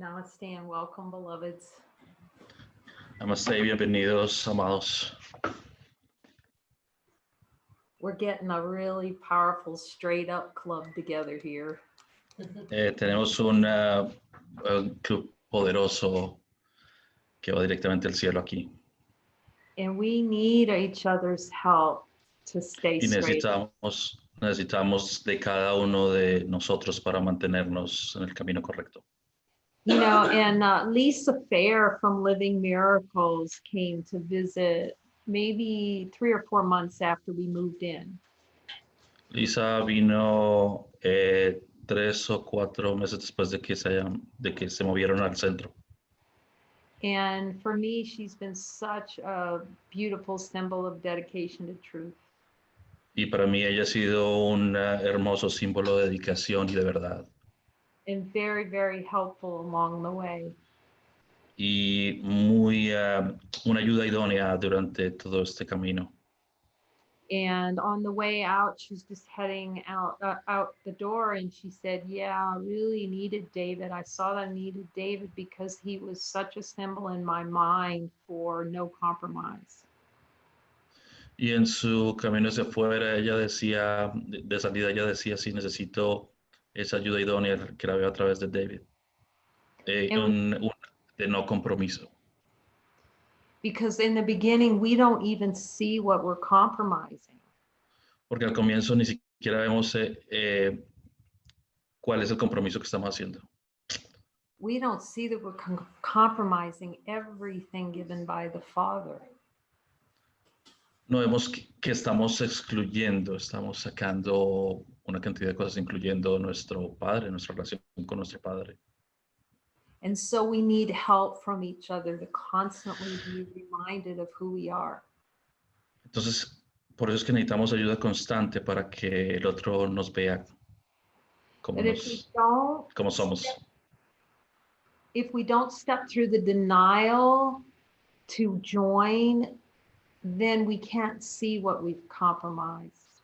Namaste and welcome, beloveds. Namaste, bienvenidos, amados. We're getting a really powerful straight up club together here. Tenemos un club poderoso que va directamente al cielo aquí. And we need each other's help to stay Y straight. necesitamos de cada uno de nosotros para mantenernos en el camino correcto. You know, and Lisa Fair from Living Miracles came to visit maybe 3 or 4 months after we moved in. Lisa vino 3 o 4 meses después de que se movieron al centro. And for me, she's been such a beautiful symbol of dedication to truth. Y para mí ella ha sido un hermoso símbolo de dedicación y de verdad. And very, very helpful along the way. Y muy una ayuda idónea durante todo este camino. And on the way out, she's just heading out the door, and she said, yeah, I really needed David. I saw that I needed David because he was such a symbol in my mind for no compromise. Y en su camino hacia afuera, ella decía, de salida, ella decía, sí, necesito esa ayuda idónea que la veo a través de David. De no compromiso. Because in the beginning, we don't even see what we're compromising. Porque al comienzo ni siquiera vemos cuál es el compromiso que estamos haciendo. We don't see that we're compromising everything given by the Father. No vemos que estamos excluyendo, estamos sacando una cantidad de cosas, incluyendo nuestro Padre, nuestra relación con nuestro Padre. And so we need help from each other to constantly be reminded of who we are. Entonces, por eso es que necesitamos ayuda constante para que el otro nos vea como somos. If we don't step through the denial to join, then we can't see what we've compromised.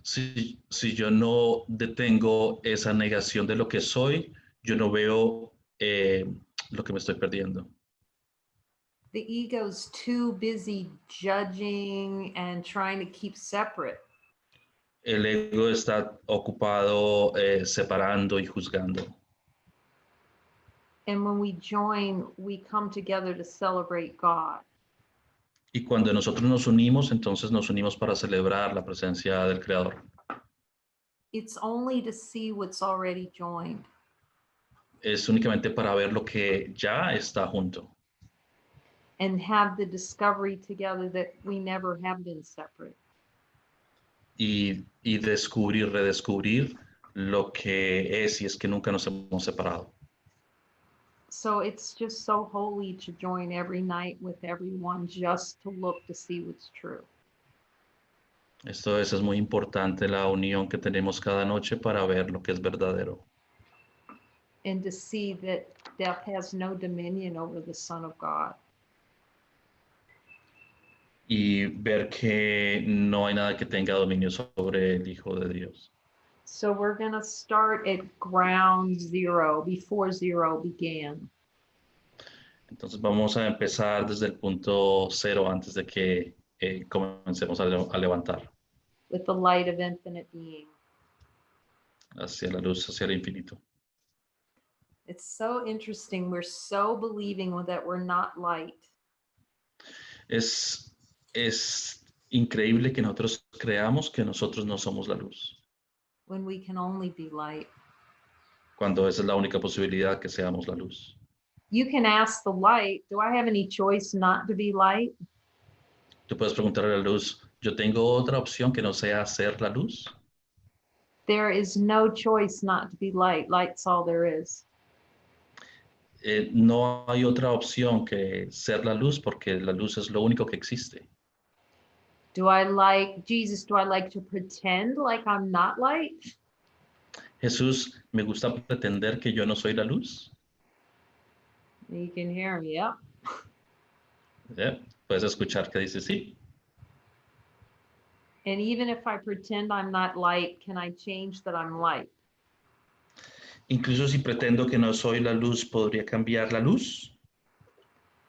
Si yo no detengo esa negación de lo que soy, yo no veo lo que me estoy perdiendo. The ego's too busy judging and trying to keep separate. El ego está ocupado separando y juzgando. And when we join, we come together to celebrate God. Y cuando nosotros nos unimos, entonces nos unimos para celebrar la presencia del Creador. It's only to see what's already joined. Es únicamente para ver lo que ya está junto. And have the discovery together that we never have been separate. Y descubrir, redescubrir lo que es y es que nunca nos hemos separado. So it's just so holy to join every night with everyone just to look to see what's true. Esto es muy importante, la unión que tenemos cada noche para ver lo que es verdadero. And to see that death has no dominion over the Son of God. Y ver que no hay nada que tenga dominio sobre el Hijo de Dios. So we're going to start at ground zero, before zero began. Entonces vamos a empezar desde el punto cero antes de que comencemos a levantar. With the light of infinite being. Hacia la luz, hacia el infinito. It's so interesting. We're so believing that we're not light. Es increíble que nosotros creamos que nosotros no somos la luz. When we can only be light. Cuando esa es la única posibilidad que seamos la luz. You can ask the light, do I have any choice not to be light? Tú puedes preguntarle a la luz, ¿yo tengo otra opción que no sea ser la luz? There is no choice not to be light. Light's all there is. No hay otra opción que ser la luz porque la luz es lo único que existe. Do I like to pretend like I'm not light? Jesús, ¿me gusta pretender que yo no soy la luz? You can hear him, yeah. Puedes escuchar que dice sí. And even if I pretend I'm not light, can I change that I'm light? Incluso si pretendo que no soy la luz, ¿podría cambiar la luz?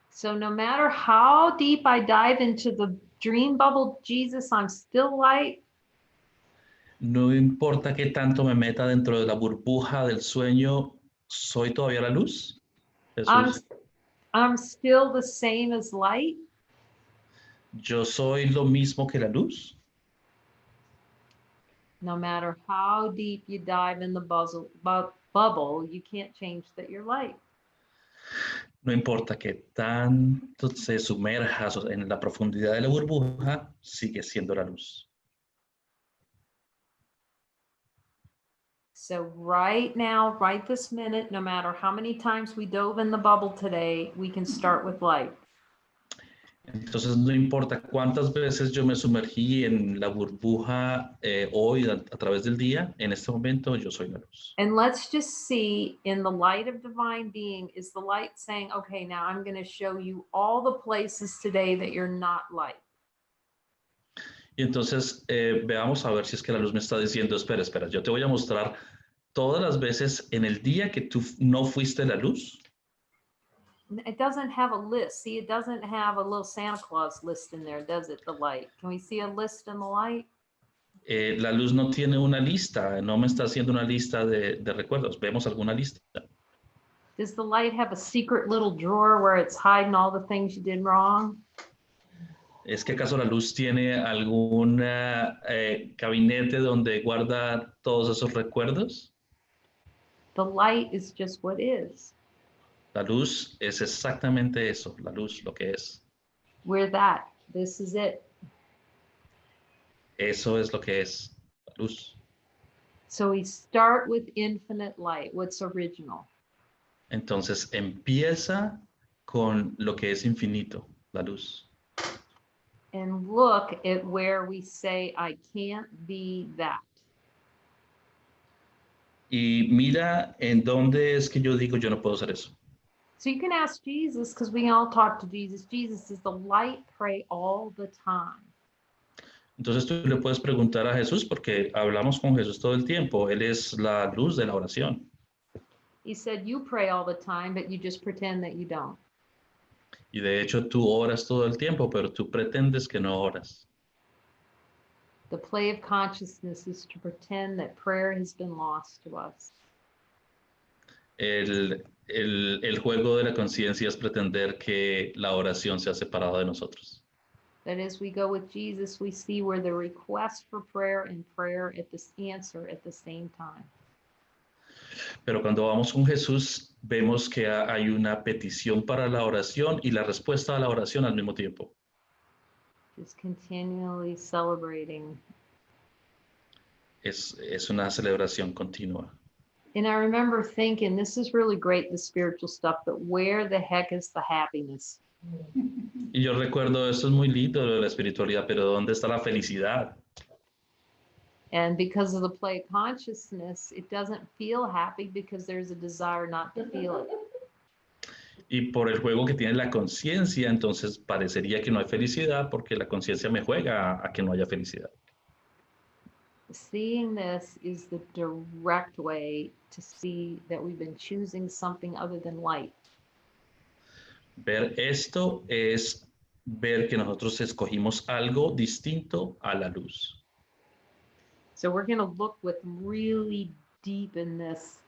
So no matter how deep I dive into the dream bubble, Jesus, I'm still light. No importa qué tanto me meta dentro de la burbuja del sueño, ¿soy todavía la luz? I'm Jesús, I'm still the same as light. ¿yo soy lo mismo que la luz? No matter how deep you dive in the bubble, you can't change that you're light. No importa que tanto se sumerja en la profundidad de la burbuja, sigue siendo la luz. So right now, right this minute, no matter how many times we dove in the bubble today, we can start with light. Entonces, no importa cuántas veces yo me sumergí en la burbuja hoy a través del día, en este momento yo soy la luz. And let's just see in the light of divine being, is the light saying, okay, now I'm going to show you all the places today that you're not light. Y entonces veamos a ver si es que la luz me está diciendo, espera, espera, yo te voy a mostrar todas las veces en el día que tú no fuiste la luz. It doesn't have a list. See, it doesn't have a little Santa Claus list in there, does it? The light. Can we see a list in the light? La luz no tiene una lista, no me está haciendo una lista de recuerdos. ¿Vemos alguna lista? Does the light have a secret little drawer where it's hiding all the things you did wrong? ¿Es que acaso la luz tiene algún gabinete donde guarda todos esos recuerdos? The light is just what is. La luz es exactamente eso, la luz, lo que es. We're that. This is it. Eso es lo que es, la luz. So we start with infinite light, what's original. Entonces empieza con lo que es infinito, la luz. And look at where we say, I can't be that. Y mira en dónde es que yo digo yo no puedo hacer eso. So you can ask Jesus, because we all talk to Jesus. Jesus is the light, pray all the time. Entonces tú le puedes preguntar a Jesús porque hablamos con Jesús todo el tiempo. Él es la luz de la oración. He said, you pray all the time, but you just pretend that you don't. Y de hecho tú oras todo el tiempo, pero tú pretendes que no oras. The play of consciousness is to pretend that prayer has been lost to us. El juego de la conciencia es pretender que la oración se ha separado de nosotros. That as we go with Jesus, we see where the request for prayer and prayer at this answer at the same time. Pero cuando vamos con Jesús, vemos que hay una petición para la oración y la respuesta a la oración al mismo tiempo. Just continually celebrating. Es una celebración continua. And I remember thinking, this is really great, the spiritual stuff, but where the heck is the happiness? Y yo recuerdo, esto es muy lindo lo de la espiritualidad, pero ¿dónde está la felicidad? And because of the play of consciousness, it doesn't feel happy because there's a desire not to feel it. Y por el juego que tiene la conciencia, entonces parecería que no hay felicidad porque la conciencia me juega a que no haya felicidad. Seeing this is the direct way to see that we've been choosing something other than light. Ver esto es ver que nosotros escogimos algo distinto a la luz. So we're going to look with really deep in this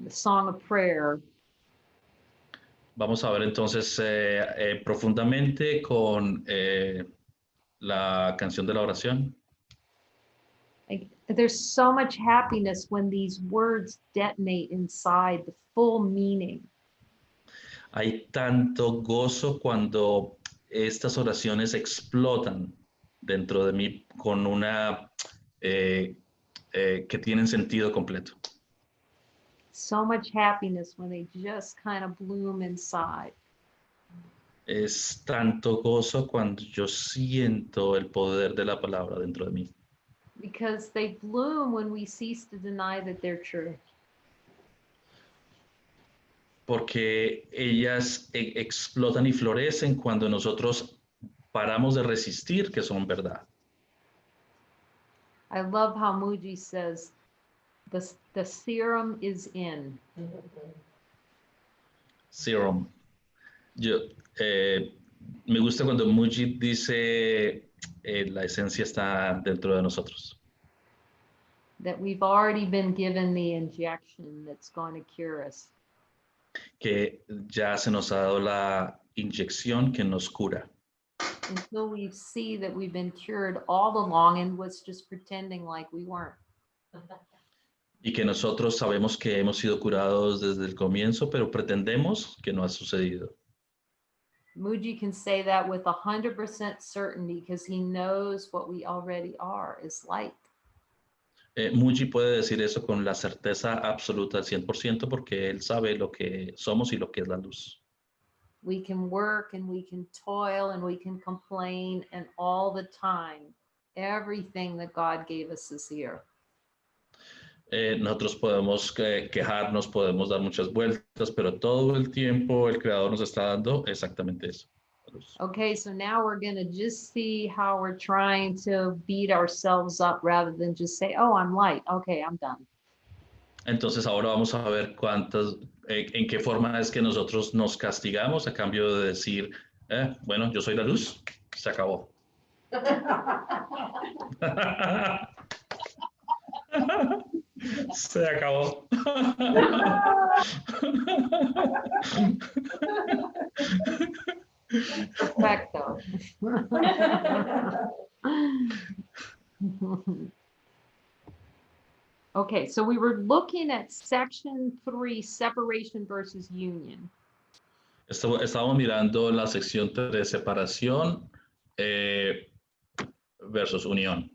song of prayer. Vamos a ver entonces profundamente con la canción de la oración. There's so much happiness when these words detonate inside the full meaning. Hay tanto gozo cuando estas oraciones explotan dentro de mí con una que tienen sentido completo. So much happiness when they just kind of bloom inside. Es tanto gozo cuando yo siento el poder de la palabra dentro de mí. Because they bloom when we cease to deny that they're true. Porque ellas explotan y florecen cuando nosotros paramos de resistir que son verdad. I love how Muji says, The serum is in. Serum. Yo, me gusta cuando Muji dice la esencia está dentro de nosotros. That we've already been given the injection that's going to cure us. Que ya se nos ha dado la inyección que nos cura. Until we see that we've been cured all along and was just pretending like we weren't. Y que nosotros sabemos que hemos sido curados desde el comienzo, pero pretendemos que no ha sucedido. Muji can say that with 100% certainty because he knows what we already are is light. Muji puede decir eso con la certeza absoluta al 100% porque él sabe lo que somos y lo que es la luz. We can work and we can toil and we can complain, and all the time, everything that God gave us is here. Nosotros podemos quejarnos, podemos dar muchas vueltas, pero todo el tiempo el Creador nos está dando exactamente eso. Okay, so now we're going to just see how we're trying to beat ourselves up rather than just say, oh, I'm light. Okay, I'm done. Entonces ahora vamos a ver en qué forma es que nosotros nos castigamos a cambio de decir, bueno, yo soy la luz, se acabó. Se acabó. Perfecto. Okay, so we were looking at section 3, separation versus union. Estábamos mirando la sección 3, separación versus unión.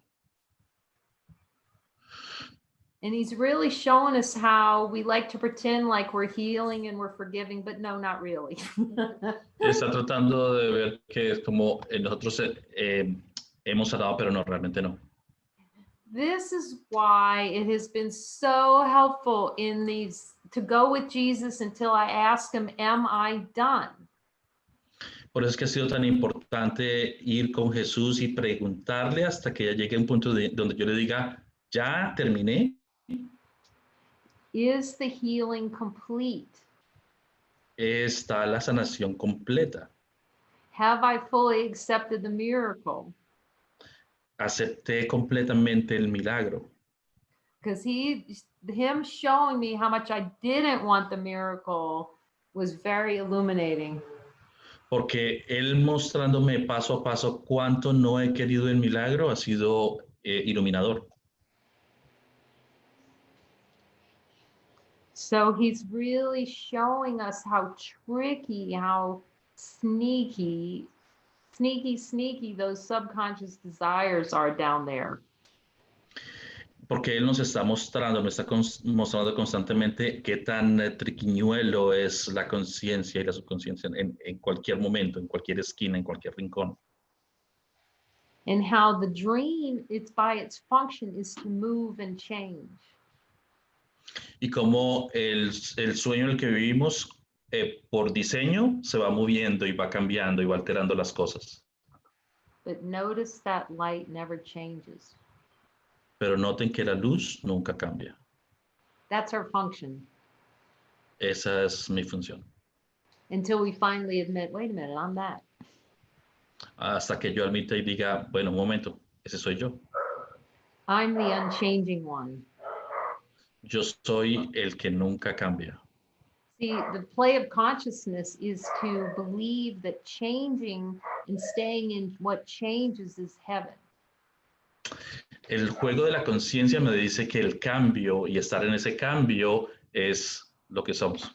And he's really showing us how we like to pretend like we're healing and we're forgiving, but no, not really. Está tratando de ver que es como nosotros hemos sanado, pero no, realmente no. This is why it has been so helpful in these to go with Jesus until I ask him, am I done? Por eso es que ha sido tan importante ir con Jesús y preguntarle hasta que ya llegue a un punto donde yo le diga, ya terminé. Is the healing complete? Está la sanación completa. Have I fully accepted the miracle? Acepté completamente el milagro. Because him showing me how much I didn't want the miracle was very illuminating. Porque él mostrándome paso a paso cuánto no he querido el milagro ha sido iluminador. So he's really showing us how tricky, how sneaky those subconscious desires are down there. Porque él nos está mostrando, me está mostrando constantemente qué tan triquiñuelo es la conciencia y la subconsciencia en cualquier momento, en cualquier esquina, en cualquier rincón. And how the dream, it's by its function, is to move and change. Y cómo el sueño en el que vivimos, por diseño, se va moviendo y va cambiando y va alterando las cosas. But notice that light never changes. Pero noten que la luz nunca cambia. That's our function. Esa es mi función. Until we finally admit, wait a minute, I'm that. Hasta que yo admita y diga, bueno, un momento, ese soy yo. I'm the unchanging one. Yo soy el que nunca cambia. See, the play of consciousness is to believe that changing and staying in what changes is heaven. El juego de la conciencia me dice que el cambio y estar en ese cambio es lo que somos.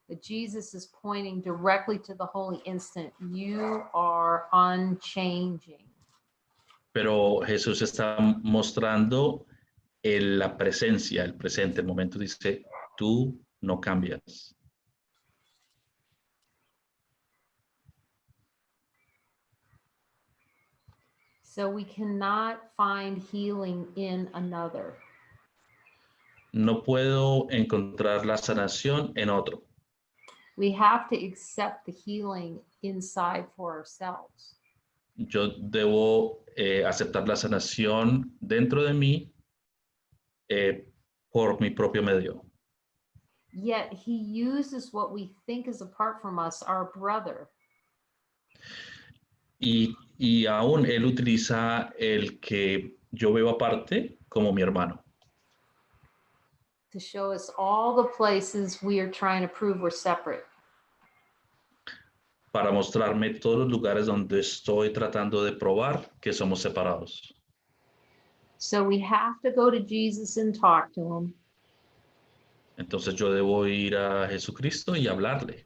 But Jesus is pointing directly to the holy instant. You are unchanging. Pero Jesús está mostrando la presencia, el presente, el momento dice, tú no cambias. So we cannot find healing in another. No puedo encontrar la sanación en otro. We have to accept the healing inside for ourselves. Yo debo aceptar la sanación dentro de mí. por mi propio medio. Yet he uses what we think is apart from us, our brother, Y aún él utiliza el que yo veo aparte como mi hermano, to show us all the places we are trying to prove we're separate. para mostrarme todos los lugares donde estoy tratando de probar que somos separados. So we have to go to Jesus and talk to him. Entonces yo debo ir a Jesucristo y hablarle.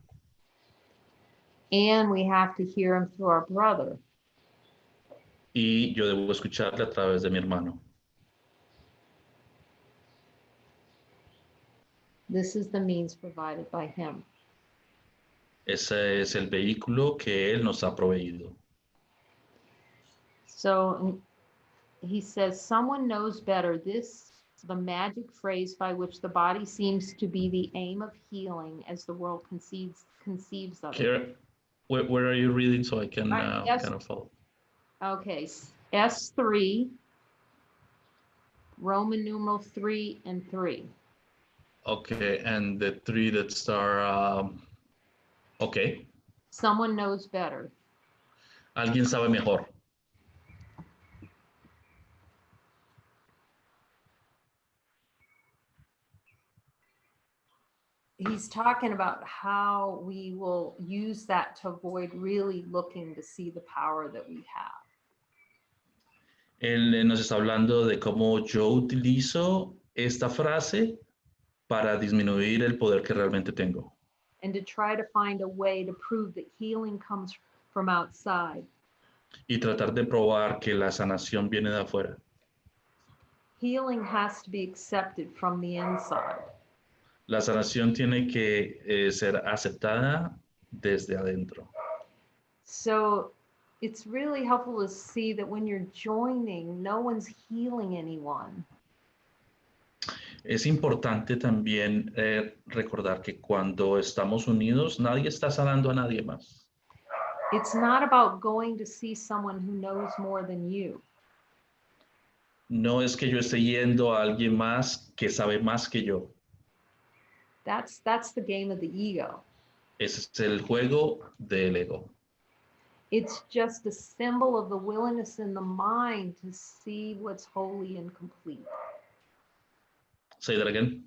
And we have to hear him through our brother. Y yo debo escucharle a través de mi hermano. This is the means provided by him. Ese es el vehículo que Él nos ha proveído. So he says, someone knows better. This, the magic phrase by which the body seems to be the aim of healing as the world conceives of it. Here, where are you reading so I can Yes. kind of follow? Okay, S3, Roman numeral 3 and 3. Okay, and the three that start, okay. Someone knows better. Alguien sabe mejor. He's talking about how we will use that to avoid really looking to see the power that we have. Él nos está hablando de cómo yo utilizo esta frase para disminuir el poder que realmente tengo And to try to find a way to prove that healing comes from outside. y tratar de probar que la sanación viene de afuera. Healing has to be accepted from the inside. La sanación tiene que ser aceptada desde adentro. So it's really helpful to see that when you're joining, no one's healing anyone. Es importante también recordar que cuando estamos unidos, nadie está sanando a nadie más. It's not about going to see someone who knows more than you. No es que yo esté yendo a alguien más que sabe más que yo. That's the game of the ego. Ese es el juego del ego. It's just a symbol of the willingness in the mind to see what's holy and complete. Say that again.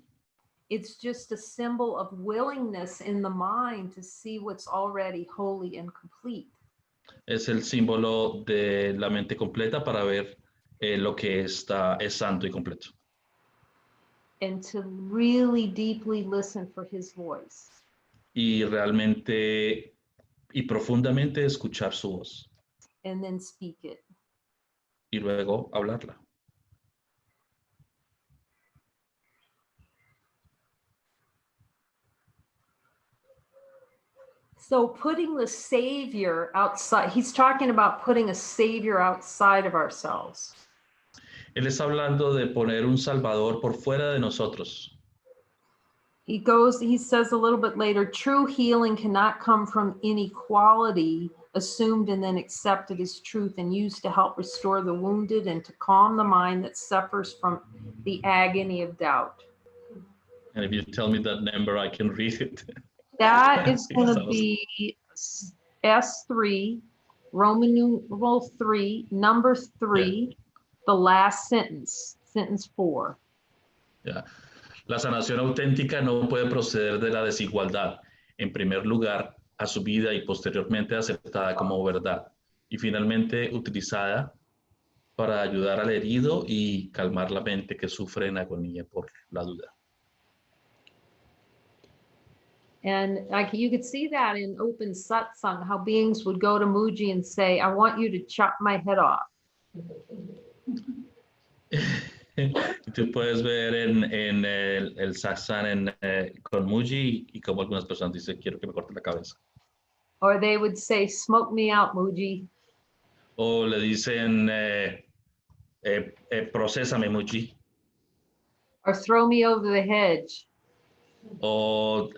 It's just a symbol of willingness in the mind to see what's already holy and complete. Es el símbolo de la mente completa para ver lo que es santo y completo. And to really deeply listen for his voice. Y realmente y profundamente escuchar su voz. And then speak it. Y luego hablarla. So putting the Savior outside, he's talking about putting a Savior outside of ourselves. Él está hablando de poner un Salvador por fuera de nosotros. He says a little bit later, true healing cannot come from inequality assumed and then accepted as truth and used to help restore the wounded and to calm the mind that suffers from the agony of doubt. And if you tell me that number, I can read it. That is going to be S3, Roman numeral 3, number 3, yeah. The last sentence, sentence 4. Yeah. La sanación auténtica no puede proceder de la desigualdad, en primer lugar, asumida y posteriormente aceptada como verdad, y finalmente utilizada para ayudar al herido y calmar la mente que sufre en agonía por la duda. And like you could see that in open satsang, how beings would go to Muji and say, I want you to chop my head off. Tú puedes ver en el satsang con Muji y como algunas personas dicen, quiero que me corte la cabeza. Or they would say, smoke me out, Muji. O le dicen, procésame, Muji. Or throw me over the hedge. O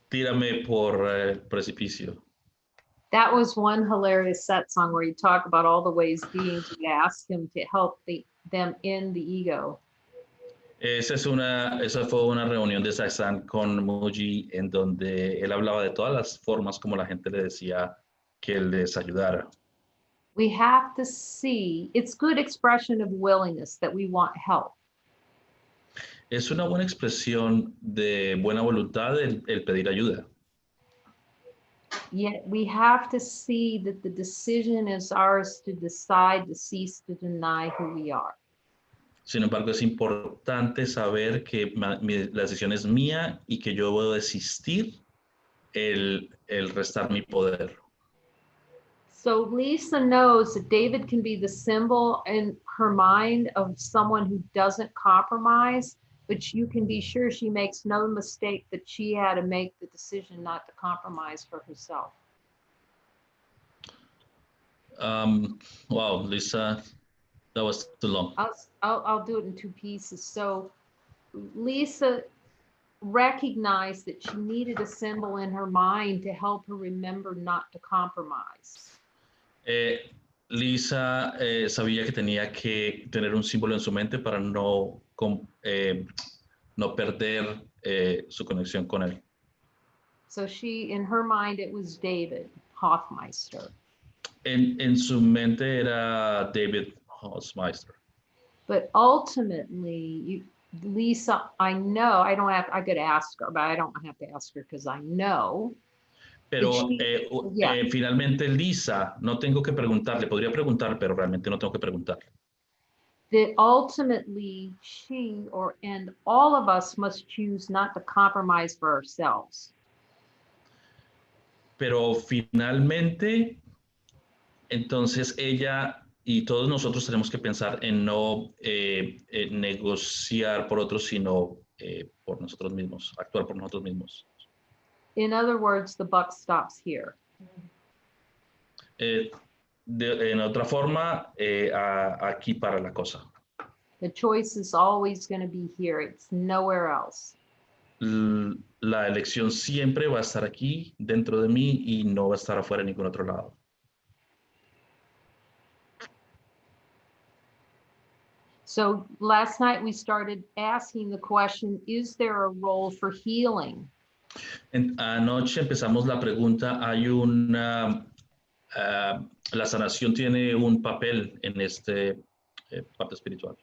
tírame por el precipicio. That was one hilarious satsang where you talk about all the ways beings would ask him to help them end the ego. Esa fue una reunión de Saizan con Muji en donde él hablaba de todas las formas como la gente le decía que les ayudara. We have to see, it's good expression of willingness that we want help. Es una buena expresión de buena voluntad el pedir ayuda. Yet we have to see that the decision is ours to decide to cease to deny who we are. Sin embargo, es importante saber que la decisión es mía y que yo puedo desistir el restar mi poder. So Lisa knows that David can be the symbol in her mind of someone who doesn't compromise, but you can be sure she makes no mistake that she had to make the decision not to compromise for herself. Wow, Lisa, that was too long. I'll do it in two pieces. So Lisa recognized that she needed a symbol in her mind to help her remember not to compromise. Lisa sabía que tenía que tener un símbolo en su mente para no perder su conexión con él. So she, in her mind, it was David Hoffmeister. En su mente era David Hausmeister. But ultimately, Lisa, I know, I could ask her, but I don't have to ask her because I know. Pero Yeah. Finalmente Lisa, no tengo que preguntarle, podría preguntar, pero realmente no tengo que preguntarle. That ultimately she and all of us must choose not to compromise for ourselves. Pero finalmente, entonces ella y todos nosotros tenemos que pensar en no negociar por otros, sino por nosotros mismos, actuar por nosotros mismos. In other words, the buck stops here. En otra forma, aquí para la cosa. The choice is always going to be here. It's nowhere else. La elección siempre va a estar aquí dentro de mí y no va a estar afuera en ningún otro lado. So last night we started asking the question, is there a role for healing? Anoche empezamos la pregunta, la sanación tiene un papel en este parte espiritual.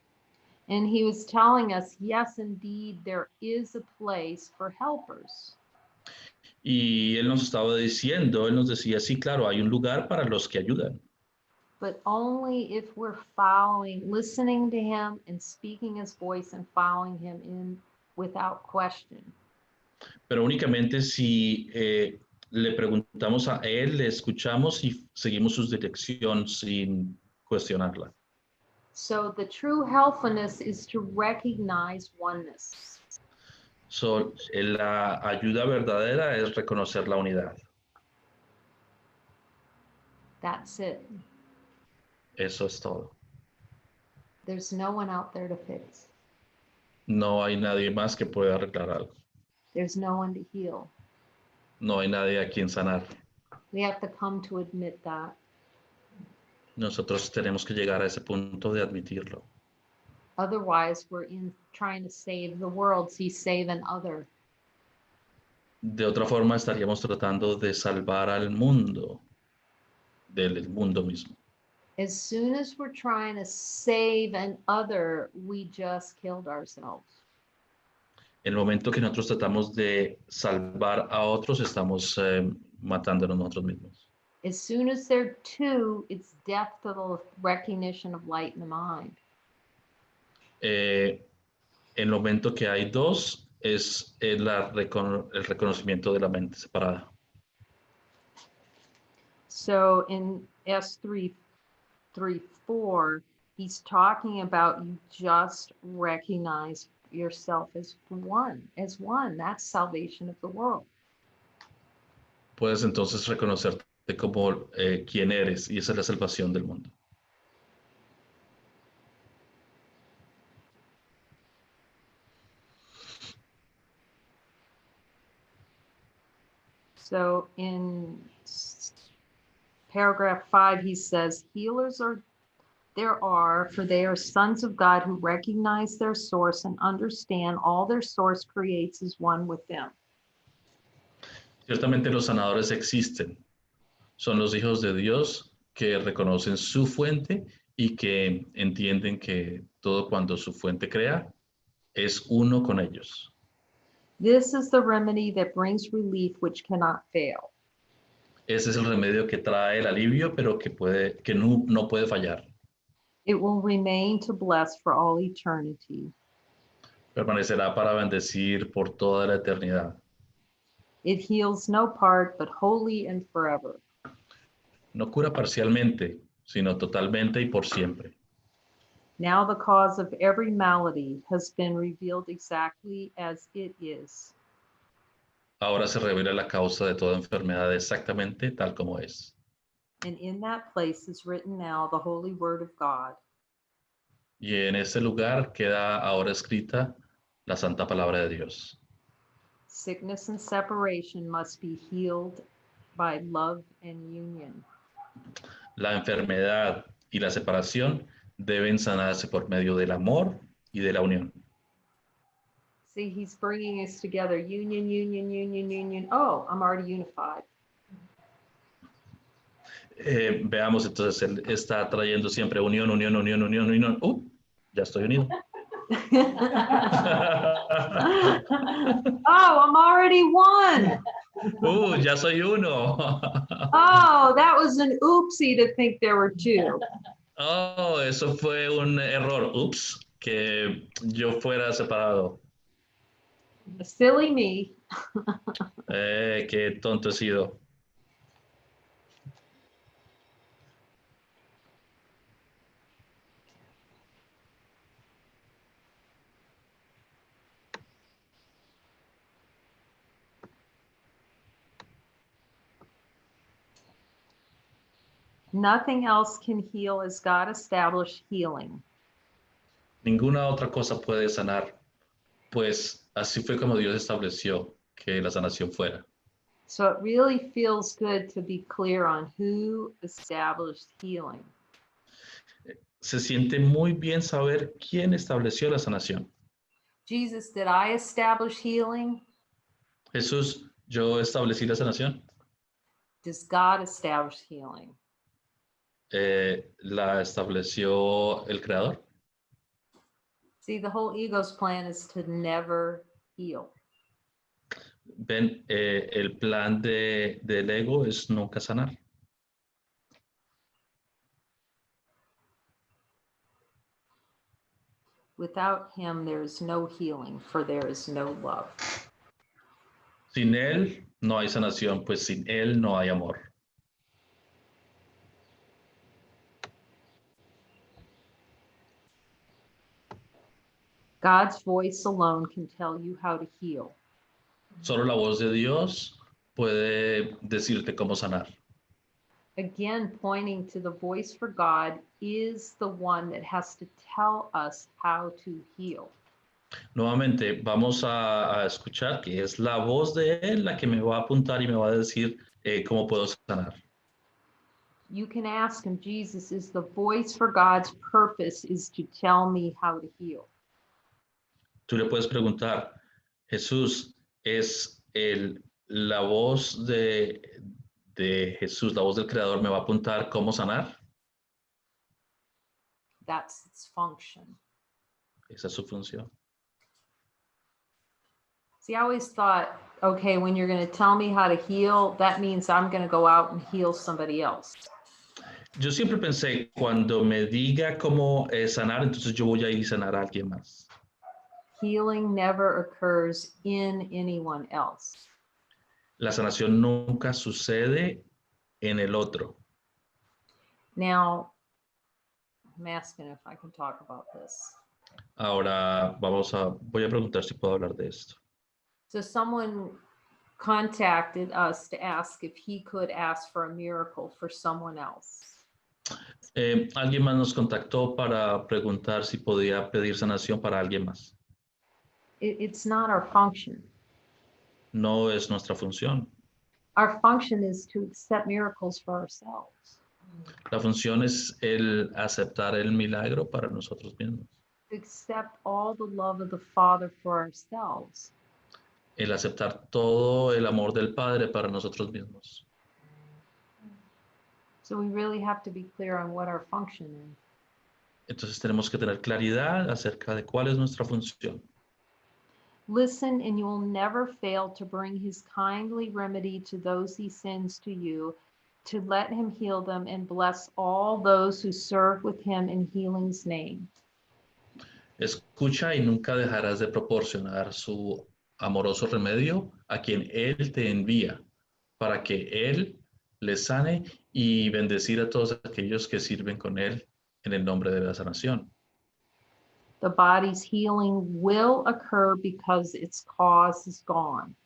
And he was telling us, yes, indeed, there is a place for helpers. Y él nos estaba diciendo, él nos decía, sí, claro, hay un lugar para los que ayudan. But only if we're following, listening to him and speaking his voice and following him in without question. Pero únicamente si le preguntamos a él, le escuchamos y seguimos su dirección sin cuestionarla. So the true helpfulness is to recognize oneness. So, la ayuda verdadera es reconocer la unidad. That's it. Eso es todo. There's no one out there to fix. No hay nadie más que pueda arreglar algo. There's no one to heal. No hay nadie a quien sanar. We have to come to admit that. Nosotros tenemos que llegar a ese punto de admitirlo. Otherwise, we're in trying to save the world, see, save an other. De otra forma, estaríamos tratando de salvar al mundo, del mundo mismo. As soon as we're trying to save an other, we just killed ourselves. En el momento que nosotros tratamos de salvar a otros, estamos matándonos nosotros mismos. As soon as they're two, it's death to the recognition of light in the mind. En el momento que hay dos, es el reconocimiento de la mente separada. So in S3:4, he's talking about you just recognize yourself as one, That's salvation of the world. Puedes entonces reconocerte como quién eres y esa es la salvación del mundo. So in paragraph 5, he says, healers are For they are sons of God who recognize their source and understand all their source creates is one with them. Ciertamente los sanadores existen. Son los hijos de Dios que reconocen su fuente y que entienden que todo cuando su fuente crea es uno con ellos. This is the remedy that brings relief which cannot fail. Ese es el remedio que trae el alivio, pero que no puede fallar. It will remain to bless for all eternity. Permanecerá para bendecir por toda la eternidad. It heals no part, but wholly and forever. No cura parcialmente, sino totalmente y por siempre. Now the cause of every malady has been revealed exactly as it is. Ahora se revela la causa de toda enfermedad exactamente tal como es. And in that place is written now the holy word of God. Y en ese lugar queda ahora escrita la santa palabra de Dios. Sickness and separation must be healed by love and union. La enfermedad y la separación deben sanarse por medio del amor y de la unión. See, he's bringing us together. Union, union, union, union. Oh, I'm already unified. Veamos, entonces, él está trayendo siempre unión, unión, unión, unión, unión. Ya estoy unido. Oh, I'm already one. Ya soy uno. Oh, that was an oopsie to think there were two. Oh, eso fue un error. Ups, que yo fuera separado. Silly me. Qué tonto he sido. Nothing else can heal as God established healing. Ninguna otra cosa puede sanar, pues así fue como Dios estableció que la sanación fuera. So it really feels good to be clear on who established healing. Se siente muy bien saber quién estableció la sanación. Jesus, did I establish healing? Jesús, yo establecí la sanación. Does God establish healing? La estableció el Creador. See, the whole ego's plan is to never heal. Ven, el plan del ego es nunca sanar. Without him, there is no healing, for there is no love. Sin Él no hay sanación, pues sin Él no hay amor. God's voice alone can tell you how to heal. Solo la voz de Dios puede decirte cómo sanar. Again, pointing to the voice for God is the one that has to tell us how to heal. Nuevamente, vamos a escuchar que es la voz de Él la que me va a apuntar y me va a decir cómo puedo sanar. You can ask him, Jesus, is the voice for God's purpose is to tell me how to heal. Tú le puedes preguntar, Jesús, ¿es la voz de Jesús, la voz del Creador, me va a apuntar cómo sanar? That's its function. Esa es su función. See, I always thought, okay, when you're going to tell me how to heal, that means I'm going to go out and heal somebody else. Yo siempre pensé, cuando me diga cómo sanar, entonces yo voy a ir y sanar a alguien más. Healing never occurs in anyone else. La sanación nunca sucede en el otro. Now, I'm asking if I can talk about this. Ahora voy a preguntar si puedo hablar de esto. So someone contacted us to ask if he could ask for a miracle for someone else. Alguien más nos contactó para preguntar si podía pedir sanación para alguien más. It's not our function. No es nuestra función. Our function is to accept miracles for ourselves. La función es el aceptar el milagro para nosotros mismos. Accept all the love of the Father for ourselves. El aceptar todo el amor del Padre para nosotros mismos. So we really have to be clear on what our function is. Entonces tenemos que tener claridad acerca de cuál es nuestra función. Listen, and you will never fail to bring his kindly remedy to those he sends to you, to let him heal them and bless all those who serve with him in healing's name. Escucha y nunca dejarás de proporcionar su amoroso remedio a quien Él te envía, para que Él les sane y bendecir a todos aquellos que sirven con Él en el nombre de la sanación. The body's healing will occur because its cause is gone.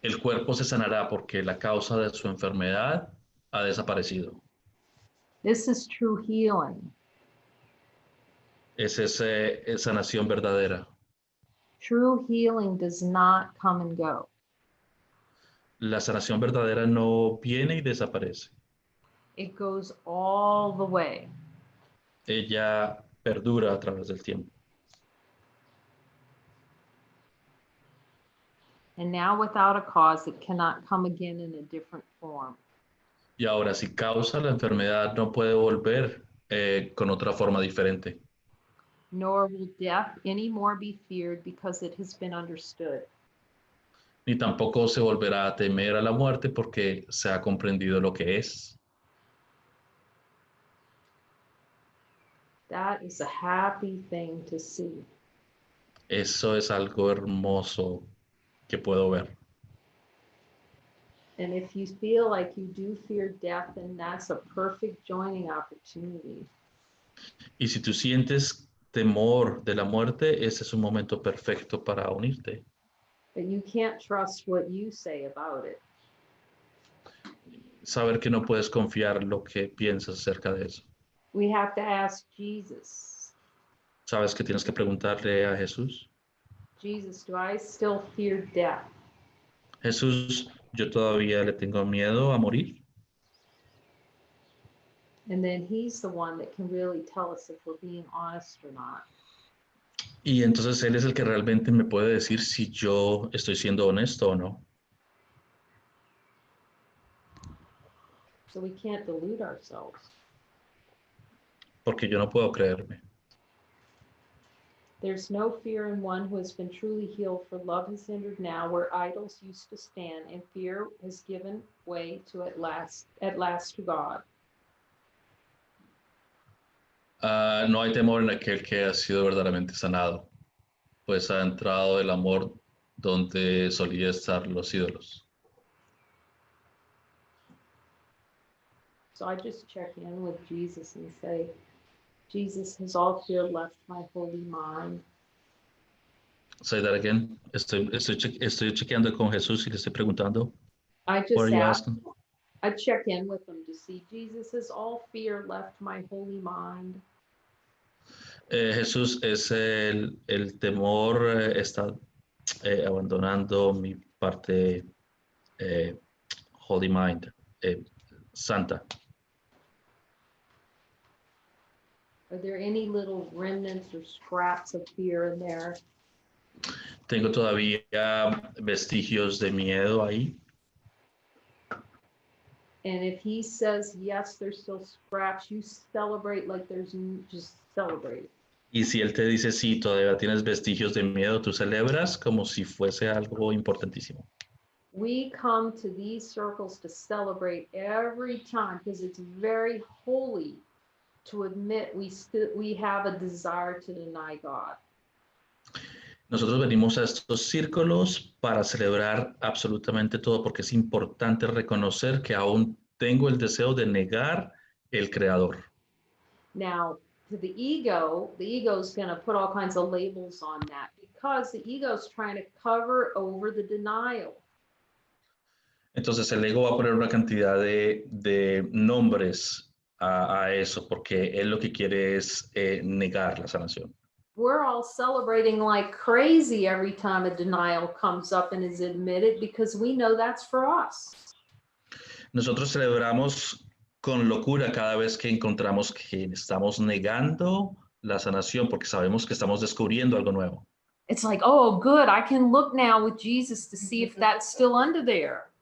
El cuerpo se sanará porque la causa de su enfermedad ha desaparecido. This is true healing. Es esa sanación verdadera. True healing does not come and go. La sanación verdadera no viene y desaparece. It goes all the way. Ella perdura a través del tiempo. And now, without a cause, it cannot come again in a different form. Y ahora, si causa la enfermedad, no puede volver con otra forma diferente. Nor will death any more be feared because it has been understood. Ni tampoco se volverá a temer a la muerte porque se ha comprendido lo que es. That is a happy thing to see. Eso es algo hermoso que puedo ver. And if you feel like you do fear death, then that's a perfect joining opportunity. Y si tú sientes temor de la muerte, ese es un momento perfecto para unirte. But you can't trust what you say about it. Saber que no puedes confiar lo que piensas acerca de eso. We have to ask Jesus. Sabes que tienes que preguntarle a Jesús. Jesus, do I still fear death? Jesús, yo todavía le tengo miedo a morir. And then he's the one that can really tell us if we're being honest or not. Y entonces Él es el que realmente me puede decir si yo estoy siendo honesto o no. So we can't delude ourselves. Porque yo no puedo creerme. There's no fear in one who has been truly healed, for love has entered now where idols used to stand, and fear has given way to at last to God. No hay temor en aquel que ha sido verdaderamente sanado, pues ha entrado el amor donde solía estar los ídolos. So I just check in with Jesus and say, Jesus, has all fear left my holy mind? Say that again. Estoy chequeando con Jesús y le estoy preguntando. I What just are you ask, asking? I check in with him to see, Jesus, has all fear left my holy mind? Jesús, es el temor está abandonando mi parte holy mind, santa. Are there any little remnants or scraps of fear in there? Tengo todavía vestigios de miedo ahí. And if he says, yes, there's still scraps, you celebrate like there's just celebrate. Y si él te dice, sí, todavía tienes vestigios de miedo, tú celebras como si fuese algo importantísimo. We come to these circles to celebrate every time because it's very holy to admit we have a desire to deny God. Nosotros venimos a estos círculos para celebrar absolutamente todo porque es importante reconocer que aún tengo el deseo de negar el creador. Now, to the ego is going to put all kinds of labels on that because the ego is trying to cover over the denial. Entonces el ego va a poner una cantidad de nombres a eso porque él lo que quiere es negar la sanación. We're all celebrating like crazy every time a denial comes up and is admitted because we know that's for us. Nosotros celebramos con locura cada vez que encontramos que estamos negando la sanación porque sabemos que estamos descubriendo algo nuevo. It's like, oh, good, I can look now with Jesus to see if that's still under there.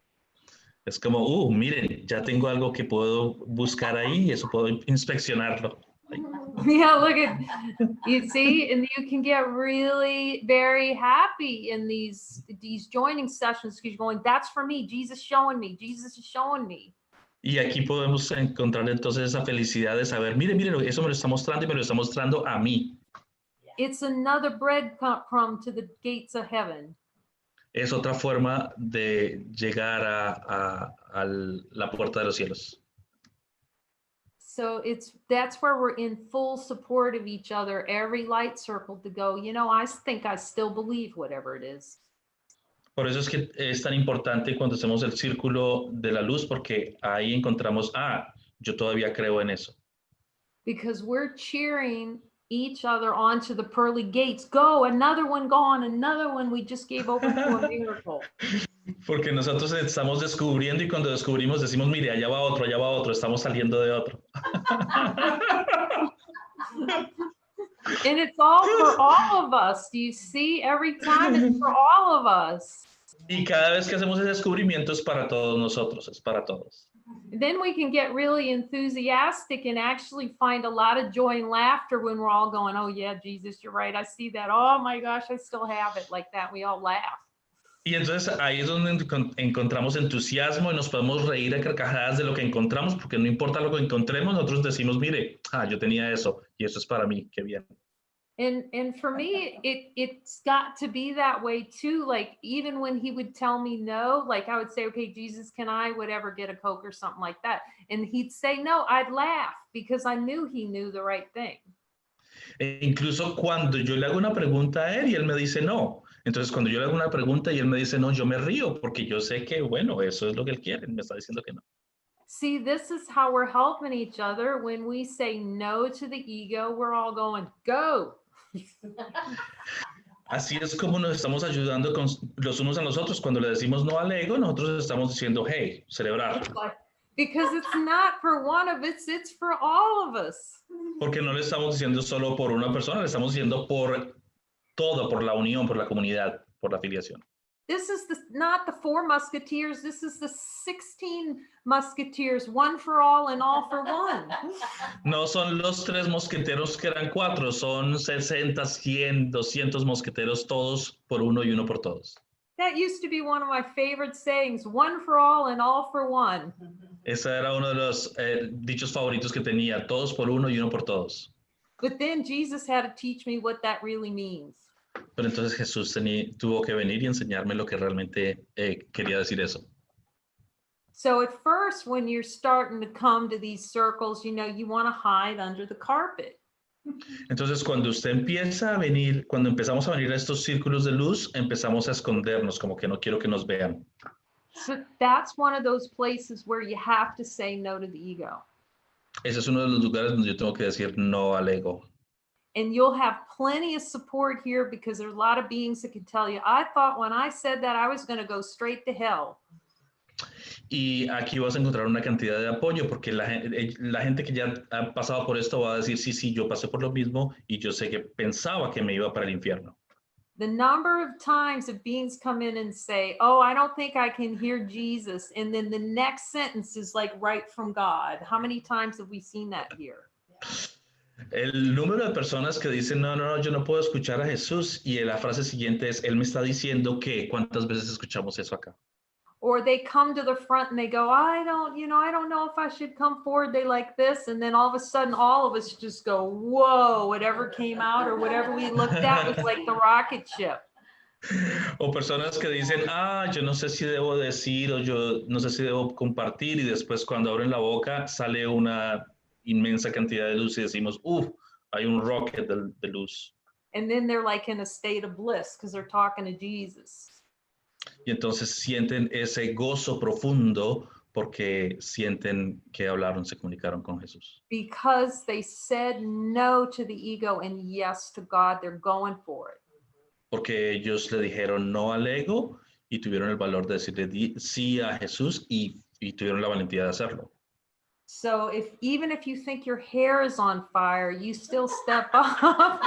Es como, miren, ya tengo algo que puedo buscar ahí y eso puedo inspeccionarlo. Yeah, look at, you see, and you can get really very happy in these joining sessions because you're going, that's for me. Jesus showing me. Jesus is showing me. Y aquí podemos encontrar entonces esa felicidad de saber, mire, eso me lo está mostrando y me lo está mostrando a mí. It's another breadcrumb to the gates of heaven. Es otra forma de llegar a la puerta de los cielos. So that's where we're in full support of each other, every light circle to go, I think I still believe whatever it is. Por eso es que es tan importante cuando hacemos el círculo de la luz, porque ahí encontramos, yo todavía creo en eso. Because we're cheering each other onto the pearly gates. Go, another one gone, another one. We just gave over to a miracle. Porque nosotros estamos descubriendo y cuando descubrimos decimos, mire, allá va otro, estamos saliendo de otro. And it's all for all of us. Do you see? Every time it's for all of us. Y cada vez que hacemos ese descubrimiento es para todos nosotros, es para todos. Then we can get really enthusiastic and actually find a lot of joy and laughter when we're all going, oh yeah, Jesus, you're right. I see that. Oh my gosh, I still have it like that. We all laugh. Y entonces ahí es donde encontramos entusiasmo y nos podemos reír a carcajadas de lo que encontramos, porque no importa lo que encontremos, nosotros decimos, mire, yo tenía eso y eso es para mí, qué bien. And for me, it's got to be that way too. Like even when he would tell me no, like I would say, okay, Jesus, can I whatever get a Coke or something like that? And he'd say no, I'd laugh because I knew he knew the right thing. E incluso cuando yo le hago una pregunta a él y él me dice no. Entonces cuando yo le hago una pregunta y él me dice no, yo me río porque yo sé que, bueno, eso es lo que él quiere, me está diciendo que no. See, this is how we're helping each other. When we say no to the ego, we're all going, go. Así es como nos estamos ayudando con los unos a los otros. Cuando le decimos no al ego, nosotros estamos diciendo, hey, celebrar. Because it's not for one of us, it's for all of us. Porque no le estamos diciendo solo por una persona, le estamos diciendo por todo, por la unión, por la comunidad, por la afiliación. This is not the 4 musketeers, this is the 16 musketeers, one for all and all for one. No son los 3 mosqueteros que eran 4, son 60, 100, 200 mosqueteros, todos por uno y uno por todos. That used to be one of my favorite sayings, one for all and all for one. Ese era uno de los dichos favoritos que tenía, todos por uno y uno por todos. But then Jesus had to teach me what that really means. Pero entonces Jesús tuvo que venir y enseñarme lo que realmente quería decir eso. So at first, when you're starting to come to these circles, you want to hide under the carpet. Entonces, cuando usted empieza a venir, cuando empezamos a venir a estos círculos de luz, empezamos a escondernos, como que no quiero que nos vean. So that's one of those places where you have to say no to the ego. Ese es uno de los lugares donde yo tengo que decir no al ego. And you'll have plenty of support here because there's a lot of beings that can tell you, I thought when I said that I was going to go straight to hell. Y aquí vas a encontrar una cantidad de apoyo porque la gente que ya ha pasado por esto va a decir, sí, yo pasé por lo mismo y yo sé que pensaba que me iba para el infierno. The number of times that beings come in and say, oh, I don't think I can hear Jesus. And then the next sentence is like right from God. How many times have we seen that here? El número de personas que dicen, no, yo no puedo escuchar a Jesús y la frase siguiente es, él me está diciendo que, ¿cuántas veces escuchamos eso acá? Or they come to the front and they go, I don't know if I should come forward. They like this. And then all of a sudden, all of us just go, whoa, whatever came out or whatever we looked at was like the rocket ship. O personas que dicen, yo no sé si debo decir o yo no sé si debo compartir y después cuando abren la boca sale una inmensa cantidad de luz y decimos, hay un rocket de luz. And then they're like in a state of bliss because they're talking to Jesus. Y entonces sienten ese gozo profundo porque sienten que hablaron, se comunicaron con Jesús. Because they said no to the ego and yes to God, they're going for it. Porque ellos le dijeron no al ego y tuvieron el valor de decirle sí a Jesús y tuvieron la valentía de hacerlo. So even if you think your hair is on fire, you still step up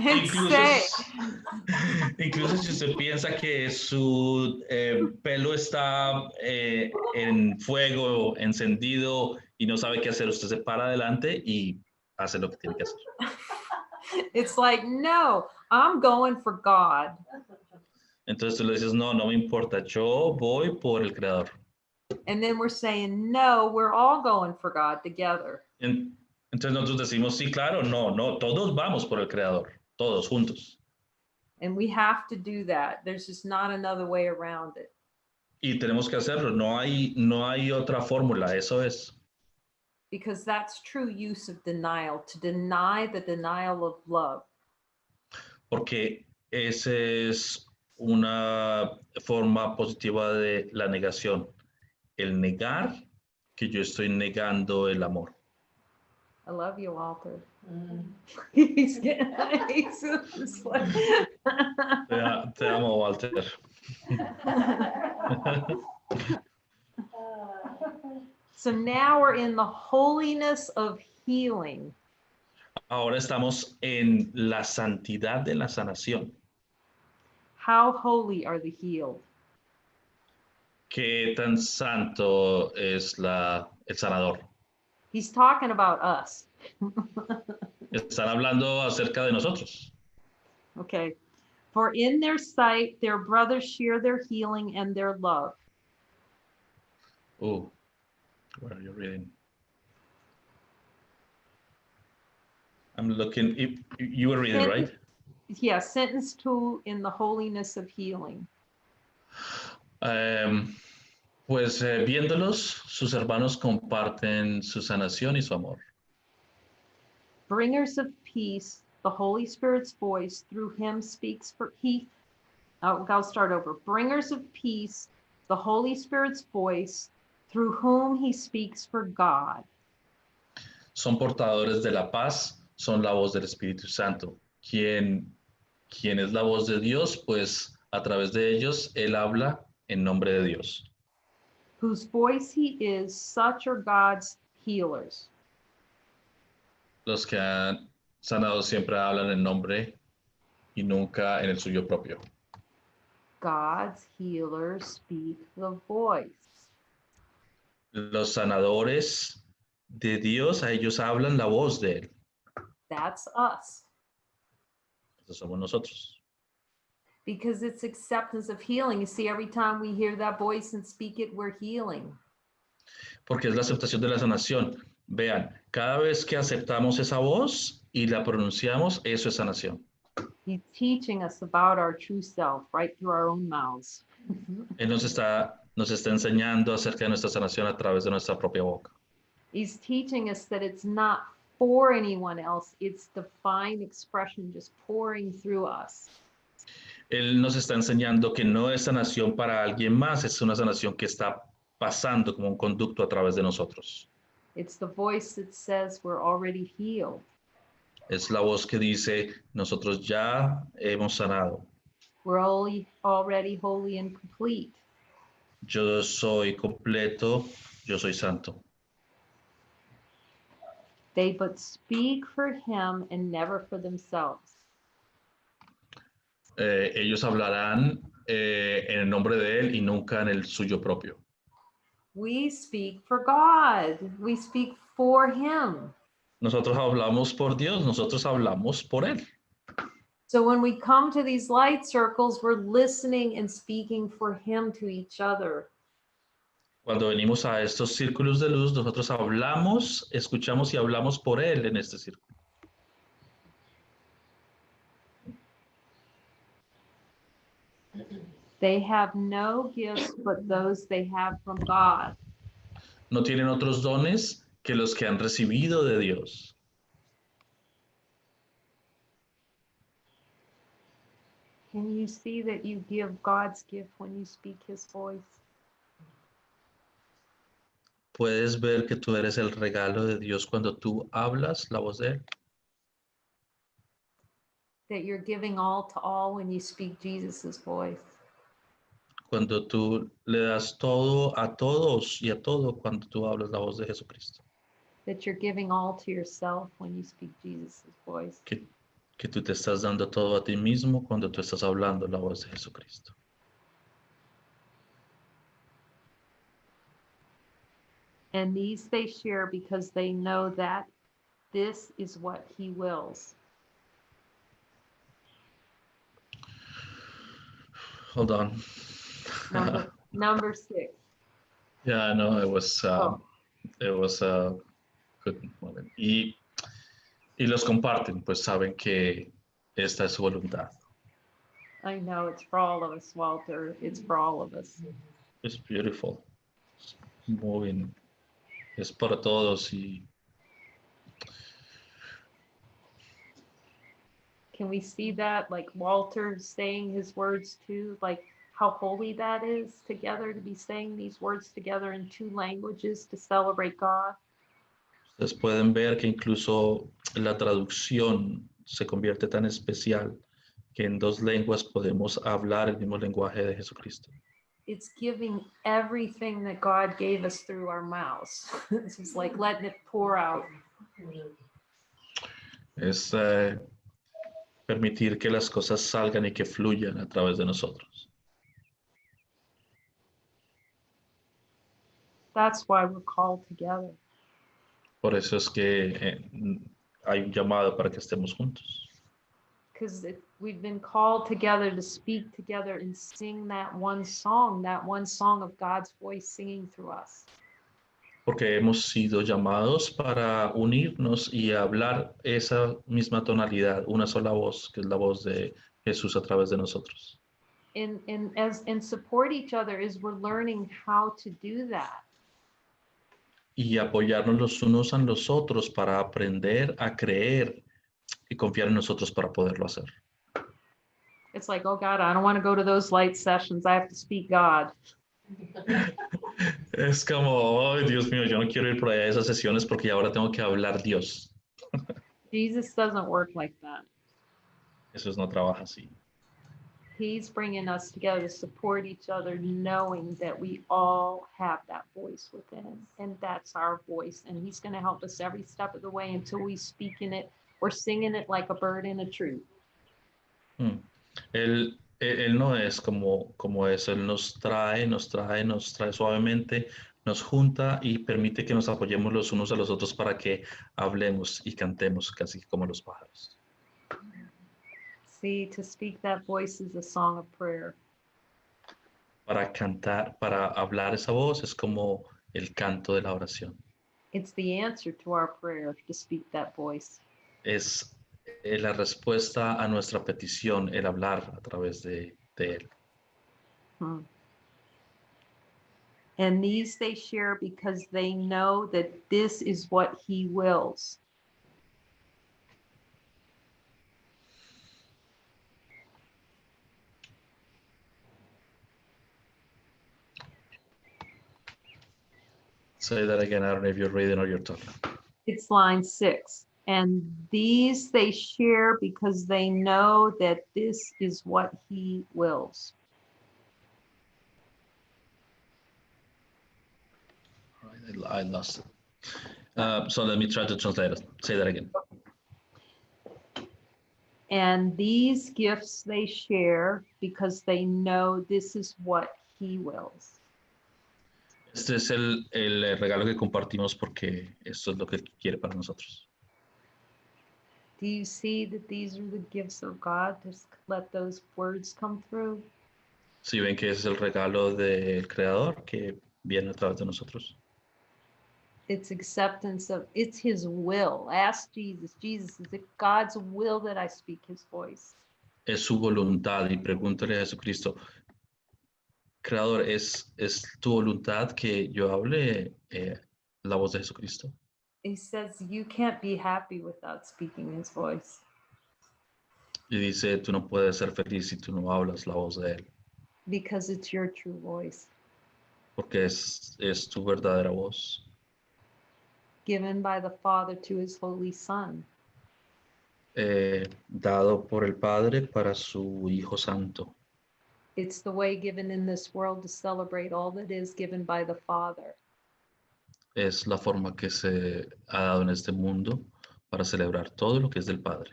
and Incluso, say, incluso si usted piensa que su pelo está en fuego, encendido y no sabe qué hacer, usted se para adelante y hace lo que tiene que hacer. it's like, no, I'm going for God. Entonces tú le dices, no, no me importa, yo voy por el Creador. And then we're saying, no, we're all going for God together. Entonces nosotros decimos, sí, claro, no, no, todos vamos por el Creador, todos juntos. And we have to do that. There's just not another way around it. Y tenemos que hacerlo, no hay otra fórmula, eso es. Because that's true use of denial, to deny the denial of love. Porque esa es una forma positiva de la negación, el negar que yo estoy negando el amor. I love you, Walter. He's getting, he's just like, Te amo, Walter. so now we're in the holiness of healing. Ahora estamos en la santidad de la sanación. How holy are the healed? ¿Qué tan santo es el sanador? He's talking about us. Están hablando acerca de nosotros. Okay. For in their sight, their brothers share their healing and their love. Where are you reading? I'm looking, you were reading, right? Yeah, sentence 2 in the holiness of healing. Pues viéndolos, sus hermanos comparten su sanación y su amor. Bringers of peace, the Holy Spirit's voice through him speaks for I'll start over. Bringers of peace, the Holy Spirit's voice through whom he speaks for God. Son portadores de la paz, son la voz del Espíritu Santo. ¿Quién es la voz de Dios? Pues a través de ellos, Él habla en nombre de Dios. Whose voice he is, such are God's healers. Los que han sanado siempre hablan en nombre y nunca en el suyo propio. God's healers speak the voice. Los sanadores de Dios, a ellos hablan la voz de Él. That's us. Esos somos nosotros. Because it's acceptance of healing. You see, every time we hear that voice and speak it, we're healing. Porque es la aceptación de la sanación. Vean, cada vez que aceptamos esa voz y la pronunciamos, eso es sanación. He's teaching us about our true self right through our own mouths. Él nos está enseñando acerca de nuestra sanación a través de nuestra propia boca. He's teaching us that it's not for anyone else. It's divine expression just pouring through us. Él nos está enseñando que no es sanación para alguien más, es una sanación que está pasando como un conducto a través de nosotros. It's the voice that says we're already healed. Es la voz que dice, nosotros ya hemos sanado. We're already holy and complete. Yo soy completo, yo soy santo. They but speak for him and never for themselves. Ellos hablarán en el nombre de Él y nunca en el suyo propio. We speak for God. We speak for him. Nosotros hablamos por Dios, nosotros hablamos por Él. So when we come to these light circles, we're listening and speaking for him to each other. Cuando venimos a estos círculos de luz, nosotros hablamos, escuchamos y hablamos por Él en este círculo. They have no gifts but those they have from God. No tienen otros dones que los que han recibido de Dios. Can you see that you give God's gift when you speak his voice? ¿Puedes ver que tú eres el regalo de Dios cuando tú hablas la voz de Él? That you're giving all to all when you speak Jesus's voice. cuando tú le das todo a todos y a todo cuando tú hablas la voz de Jesucristo. That you're giving all to yourself when you speak Jesus' voice. Que tú te estás dando todo a ti mismo cuando tú estás hablando la voz de Jesucristo. And these they share because they know that this is what he wills. Hold on. Number 6. Yeah, no, it was Oh, a good moment. Y los comparten, pues saben que esta es su voluntad. I know it's for all of us, Walter. It's for all of us. It's beautiful. It's muy, es para todos y Can we see that? Like Walter saying his words too, like how holy that is together to be saying these words together in 2 languages to celebrate God. ustedes pueden ver que incluso la traducción se convierte tan especial que en 2 lenguas podemos hablar el mismo lenguaje de Jesucristo. It's giving everything that God gave us through our mouths. It's just like letting it pour out. Es permitir que las cosas salgan y que fluyan a través de nosotros. That's why we're called together. Por eso es que hay un llamado para que estemos juntos. Because we've been called together to speak together and sing that one song of God's voice singing through us. Porque hemos sido llamados para unirnos y hablar esa misma tonalidad, una sola voz, que es la voz de Jesús a través de nosotros. And support each other as we're learning how to do that. Y apoyarnos los unos a los otros para aprender a creer y confiar en nosotros para poderlo hacer. It's like, oh God, I don't want to go to those light sessions. I have to speak God. Es como, oh, Dios mío, yo no quiero ir por allá a esas sesiones porque ahora tengo que hablar Dios. Jesus doesn't work like that. Eso no trabaja así. He's bringing us together to support each other, knowing that we all have that voice within, and that's our voice. And he's going to help us every step of the way until we speak in it or singing it like a bird in a tree. Él no es como eso, Él nos trae suavemente, nos junta y permite que nos apoyemos los unos a los otros para que hablemos y cantemos casi como los pájaros. See, to speak that voice is a song of prayer. Para cantar, para hablar esa voz es como el canto de la oración. It's the answer to our prayer to speak that voice. Es la respuesta a nuestra petición, el hablar a través de Él. And these they share because they know that this is what he wills. Say that again. I don't know if you're reading or you're talking. It's line 6. And these they share because they know that this is what he wills. I lost it. So let me try to translate it. Say that again. And these gifts they share because they know this is what he wills. Este es el regalo que compartimos porque esto es lo que quiere para nosotros. Do you see that these are the gifts of God? Just let those words come through. Si ven que ese es el regalo del Creador que viene a través de nosotros. It's acceptance of, it's his will. Ask Jesus, Jesus, is it God's will that I speak his voice? Es su voluntad y pregúntale a Jesucristo, Creador, ¿es tu voluntad que yo hable la voz de Jesucristo? He says you can't be happy without speaking his voice. Y dice, tú no puedes ser feliz si tú no hablas la voz de Él. Because it's your true voice. Porque es tu verdadera voz. Given by the Father to his holy Son. Dado por el Padre para su Hijo Santo. It's the way given in this world to celebrate all that is given by the Father. Es la forma que se ha dado en este mundo para celebrar todo lo que es del Padre.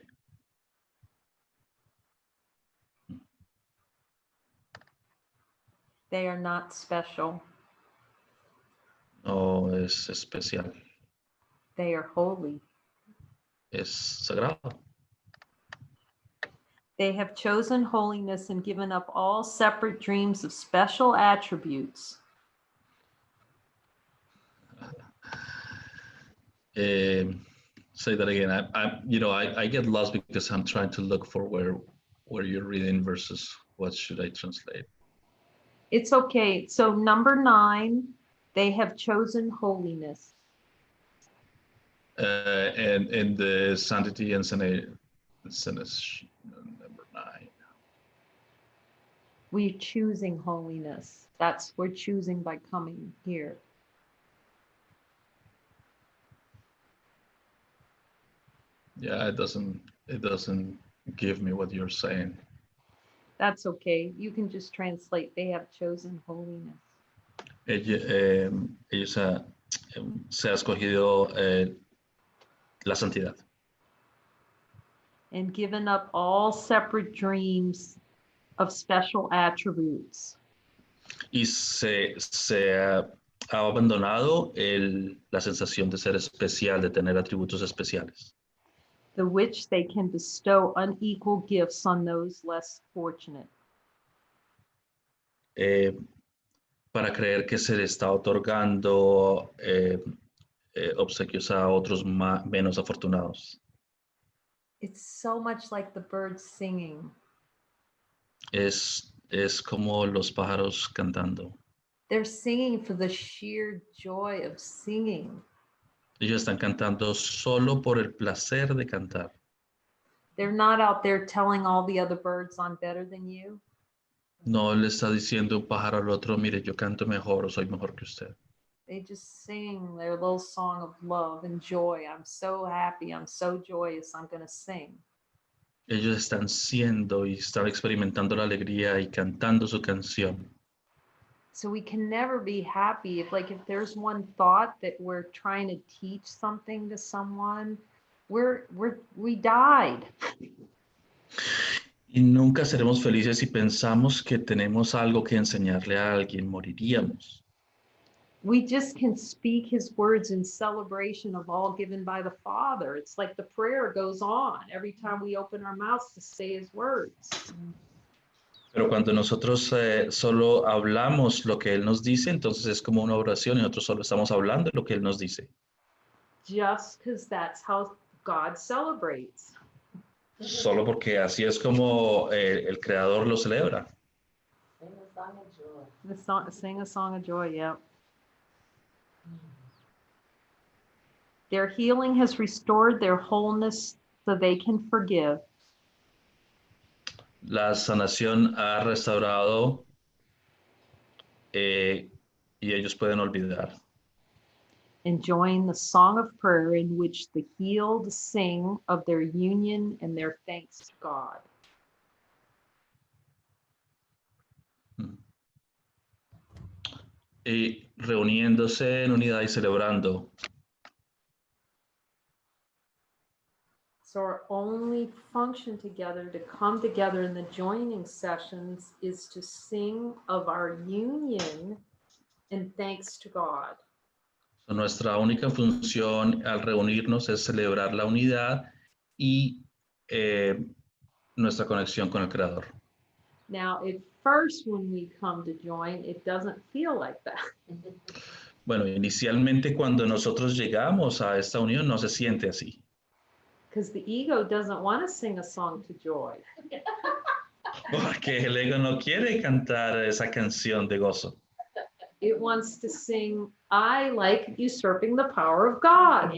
They are not special. No es especial, They are holy. es sagrado. They have chosen holiness and given up all separate dreams of special attributes. Say that again. I get lost because I'm trying to look for where you're reading versus what should I translate. It's okay. So number 9, they have chosen holiness. And the sanctity and number 9. We're choosing holiness. We're choosing by coming here. Yeah, it doesn't give me what you're saying. That's okay. You can just translate, they have chosen holiness. Ellos se ha escogido la santidad. And given up all separate dreams of special attributes. Y se ha abandonado la sensación de ser especial, de tener atributos especiales. The which they can bestow unequal gifts on those less fortunate. Para creer que se le está otorgando obsequios a otros menos afortunados. It's so much like the birds singing. Es como los pájaros cantando. They're singing for the sheer joy of singing. Ellos están cantando solo por el placer de cantar. They're not out there telling all the other birds I'm better than you. No le está diciendo un pájaro al otro, mire, yo canto mejor o soy mejor que usted. They just sing their little song of love and joy. I'm so happy. I'm so joyous. I'm going to sing. Ellos están siendo y están experimentando la alegría y cantando su canción. So we can never be happy if there's one thought that we're trying to teach something to someone, we died. Y nunca seremos felices si pensamos que tenemos algo que enseñarle a alguien, moriríamos. We just can speak his words in celebration of all given by the Father. It's like the prayer goes on every time we open our mouths to say his words. Pero cuando nosotros solo hablamos lo que él nos dice, entonces es como una oración y nosotros solo estamos hablando lo que él nos dice. Just because that's how God celebrates. Solo porque así es como el Creador lo celebra. Sing a song of joy, yeah. Their healing has restored their wholeness so they can forgive. La sanación ha restaurado y ellos pueden olvidar. Enjoying the song of prayer in which the healed sing of their union and their thanks to God. Y reuniéndose en unidad y celebrando. So our only function together, to come together in the joining sessions, is to sing of our union and thanks to God. So nuestra única función al reunirnos es celebrar la unidad y nuestra conexión con el Creador. Now, at first, when we come to join, it doesn't feel like that. Bueno, inicialmente cuando nosotros llegamos a esta unión no se siente así. Because the ego doesn't want to sing a song to joy. Porque el ego no quiere cantar esa canción de gozo. It wants to sing, I like usurping the power of God.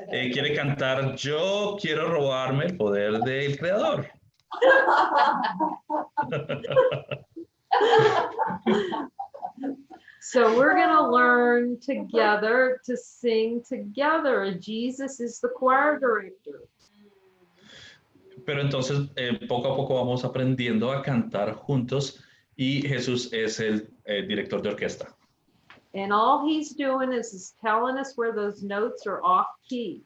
Quiere cantar, yo quiero robarme el poder del Creador. So we're going to learn together to sing together. Jesus is the choir director. Pero entonces poco a poco vamos aprendiendo a cantar juntos y Jesús es el director de orquesta. And all he's doing is telling us where those notes are off key.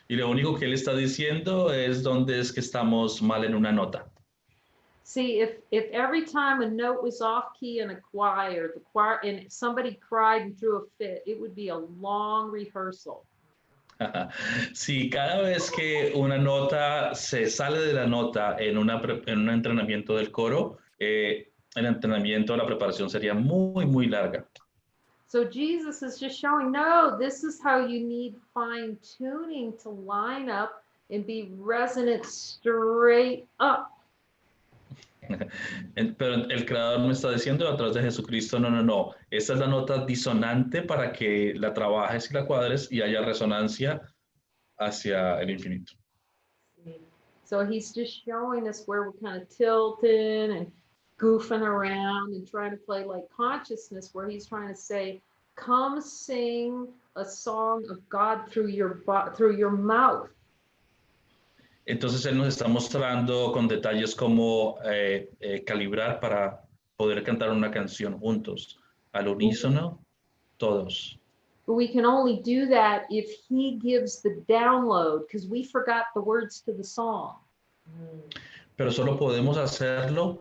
Y lo único que él está diciendo es dónde es que estamos mal en una nota. See, if every time a note was off key in a choir, the choir and somebody cried and threw a fit, it would be a long rehearsal. Si cada vez que una nota se sale de la nota en un entrenamiento del coro, el entrenamiento, la preparación sería muy, muy larga. So Jesus is just showing, no, this is how you need fine tuning to line up and be resonant straight up. Pero el creador me está diciendo a través de Jesucristo, no, no, no, esta es la nota disonante para que la trabajes y la cuadres y haya resonancia hacia el infinito. So he's just showing us where we're kind of tilting and goofing around and trying to play like consciousness, where he's trying to say, come sing a song of God through your mouth. Entonces él nos está mostrando con detalles cómo calibrar para poder cantar una canción juntos, al unísono, todos. But we can only do that if he gives the download, because we forgot the words to the song. Pero solo podemos hacerlo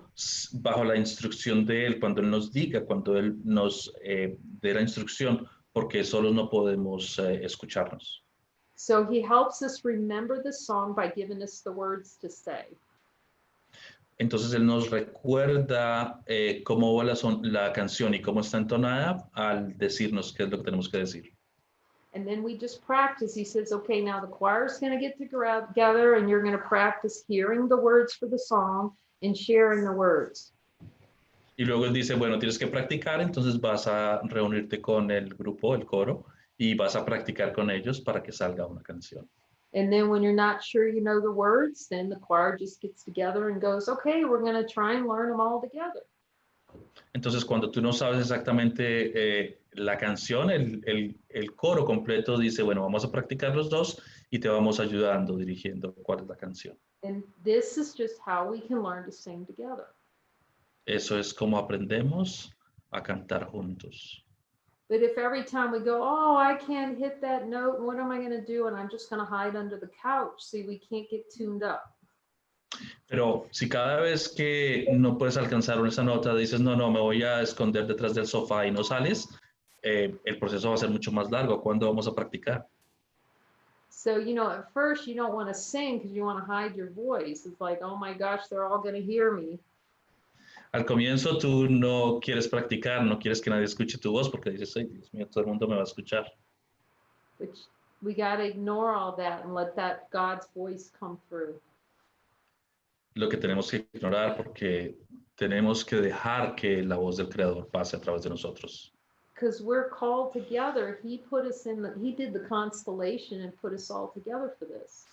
bajo la instrucción de él, cuando él nos diga, cuando él nos dé la instrucción, porque solos no podemos escucharnos. So he helps us remember the song by giving us the words to say. Entonces él nos recuerda cómo va la canción y cómo está entonada al decirnos qué es lo que tenemos que decir. And then we just practice. He says, okay, now the choir's going to get together and you're going to practice hearing the words for the song and sharing the words. Y luego él dice, bueno, tienes que practicar, entonces vas a reunirte con el grupo, el coro, y vas a practicar con ellos para que salga una canción. And then when you're not sure you know the words, then the choir just gets together and goes, okay, we're going to try and learn them all together. Entonces, cuando tú no sabes exactamente la canción, el coro completo dice, bueno, vamos a practicar los dos y te vamos ayudando, dirigiendo cuál es la canción. And this is just how we can learn to sing together. Eso es como aprendemos a cantar juntos. But if every time we go, oh, I can't hit that note, what am I going to do? And I'm just going to hide under the couch. See, we can't get tuned up. Pero si cada vez que no puedes alcanzar esa nota dices, no, no, me voy a esconder detrás del sofá y no sales, el proceso va a ser mucho más largo. ¿Cuándo vamos a practicar? So, at first you don't want to sing because you want to hide your voice. It's like, oh my gosh, they're all going to hear me. Al comienzo tú no quieres practicar, no quieres que nadie escuche tu voz porque dices, ay, Dios mío, todo el mundo me va a escuchar. But we got to ignore all that and let that God's voice come through. Lo que tenemos que ignorar porque tenemos que dejar que la voz del Creador pase a través de nosotros. Because we're called together. He did the constellation and put us all together for this.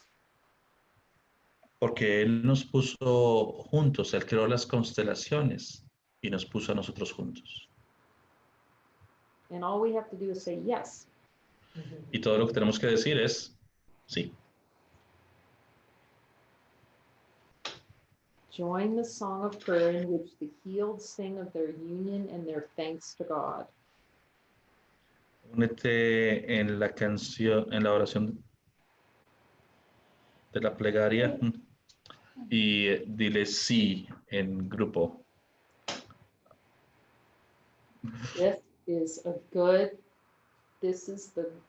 Porque Él nos puso juntos, Él creó las constelaciones y nos puso a nosotros juntos. And all we have to do is say yes. Y todo lo que tenemos que decir es sí. Join the song of prayer in which the healed sing of their union and their thanks to God. Únete en la canción, en la oración de la plegaria y dile sí en grupo. This is the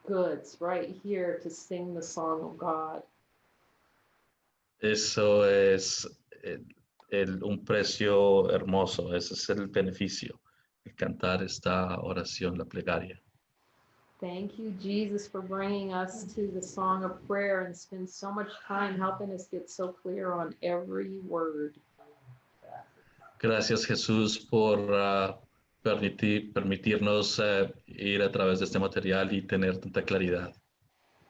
goods right here to sing the song of God. Eso es un precio hermoso, ese es el beneficio, el cantar esta oración, la plegaria. Thank you, Jesus, for bringing us to the song of prayer and spend so much time helping us get so clear on every word. Gracias, Jesús, por permitirnos ir a través de este material y tener tanta claridad.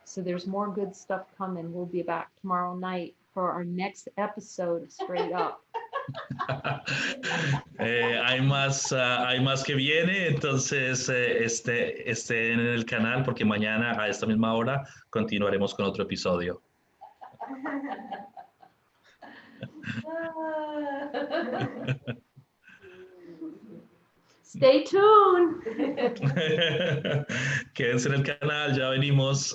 So there's more good stuff coming. We'll be back tomorrow night for our next episode of Straight Up. Hay más que viene, entonces esté en el canal porque mañana a esta misma hora continuaremos con otro episodio. Stay tuned. Quédense en el canal, ya venimos.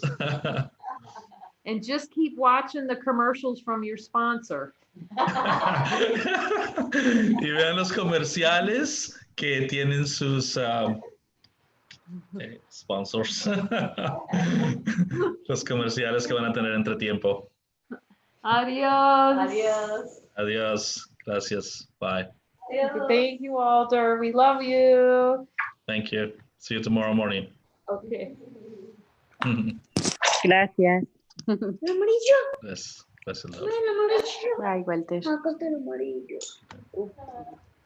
And just keep watching the commercials from your sponsor. Y vean los comerciales que tienen sus sponsors. Los comerciales que van a tener entre tiempo. Adios. Adiós. Adiós. Gracias. Bye. Adiós. Thank you, Walter. We love you. Thank you. See you tomorrow morning. Okay. Gracias. El amarillo. Gracias. El amarillo. Bye, Walter. Acá está el amarillo.